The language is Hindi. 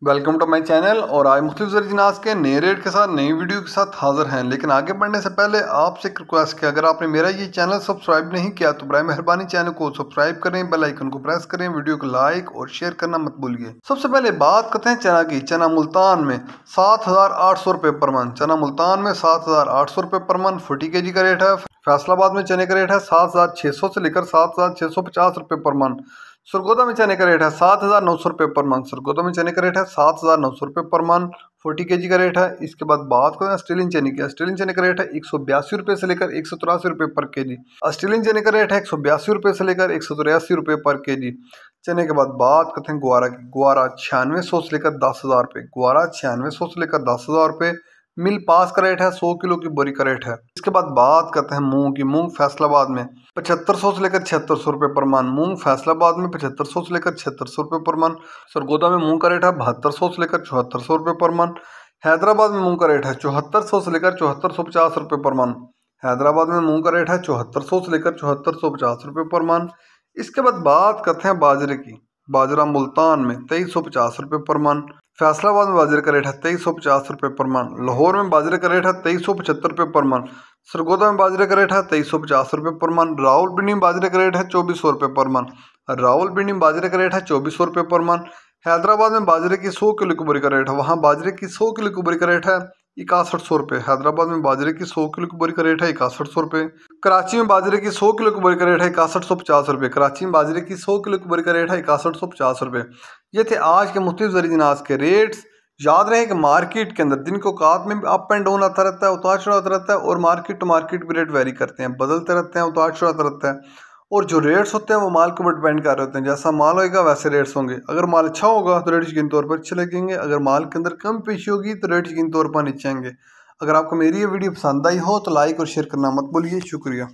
Welcome to my channel. और आज मुख्तलिफ ज़रिए के नए रेट के साथ नई वीडियो के साथ हाजिर हैं। लेकिन आगे बढ़ने से पहले आपसे एक रिक्वेस्ट है, अगर आपने मेरा ये चैनल सब्सक्राइब नहीं किया तो बराए मेहरबानी चैनल को सब्सक्राइब करें, बेल आइकन को प्रेस करें, वीडियो को लाइक और शेयर करना मत भूलिए। सबसे पहले बात करते हैं चना की। चना मुल्तान में 7,800 रुपये पर मन। चना मुल्तान में 7,800 रुपये पर मन 40 kg का रेट है। फैसलाबाद में चने का रेट है 7,600 से लेकर 7,650 रुपये पर मन। सरगोदा में चने का रेट है 7,900 रुपये पर मन। सरगोदा में चने का रेट है 7,900 रुपये पर मन 40 kg का रेट है। इसके बाद बात करें ऑस्ट्रेलियन चने की। ऑस्ट्रेलियन चने का रेट है 182 रुपये से लेकर 183 रुपये पर केजी। ऑस्ट्रेलियन चने का रेट है 182 रुपये से लेकर 183 रुपये पर केजी। चने के बाद बात करते हैं ग्वारा की। ग्वारा 9600 से लेकर 10,000 रुपये। ग्वारा 9600 से लेकर 10,000 रुपये। मिल पास का रेट है 100 किलो की बोरी का रेट है। इसके बाद बात करते हैं मूंग की। मूंग फैसलाबाद में 7500 से लेकर 7600 रुपये पर मन। मूंग फैसलाबाद में 7500 से लेकर 7600 रुपये पर मन। सरगोदा में मूंग का रेट है 7200 से लेकर 7400 रुपये पर मन। हैदराबाद में मूंग का रेट है 7400 से लेकर 7450 रुपये पर मन। हैदराबाद में मूंग का रेट है 7400 से लेकर 7450 रुपये पर मन। इसके बाद बात करते हैं बाजरे की। बाजरा मुल्तान में 2350 रुपये पर मन। फैसलाबाद में बाजरे का रेट है 2350 रुपये पर मन। लाहौर में बाजरे का रेट है 2375 रुपये पर मन। सरगोदा में बाजरे का रेट है 2350 रुपये पर मन। रावलपिंडी में बाजरे का रेट है 2400 रुपये पर मन। रावलपिंडी में बाजरे का रेट है 2400 रुपये पर मन। हैदराबाद में बाजरे की 100 किलो की बोरी का रेट है, वहाँ बाजरे की 100 किलो की बोरी का रेट है 6100 रुपये। हैदराबाद में बाजरे की 100 किलो की बोरी का रेट है 6100 रुपये। कराची में बाजरे की 100 किलो की बोरी का रेट है 6150 रुपये। कराची में बाजरे की 100 किलो की बोरी का रेट है 6150 रुपये। ये थे आज के मुख्तलिफ ज़रिए के रेट्स। याद रहे कि मार्केट के अंदर दिन को औकात में अप एंड डाउन आता रहता है, उतार चढ़ाव आता रहता है, और मार्केट टू मार्केट भी रेट वेरी करते हैं, बदलते रहते हैं, उतार चढ़ाव आता रहता है। और जो रेट्स होते हैं वो माल के ऊपर डिपेंड कर रहे होते हैं। जैसा माल होगा वैसे रेट्स होंगे। अगर माल अच्छा होगा तो रेट यकीनी तौर पर अच्छे लगेंगे। अगर माल के अंदर कम पेशी होगी तो रेट यकीनी तौर पर नीचे आएंगे। अगर आपको मेरी ये वीडियो पसंद आई हो तो लाइक और शेयर करना मत भूलिए। शुक्रिया।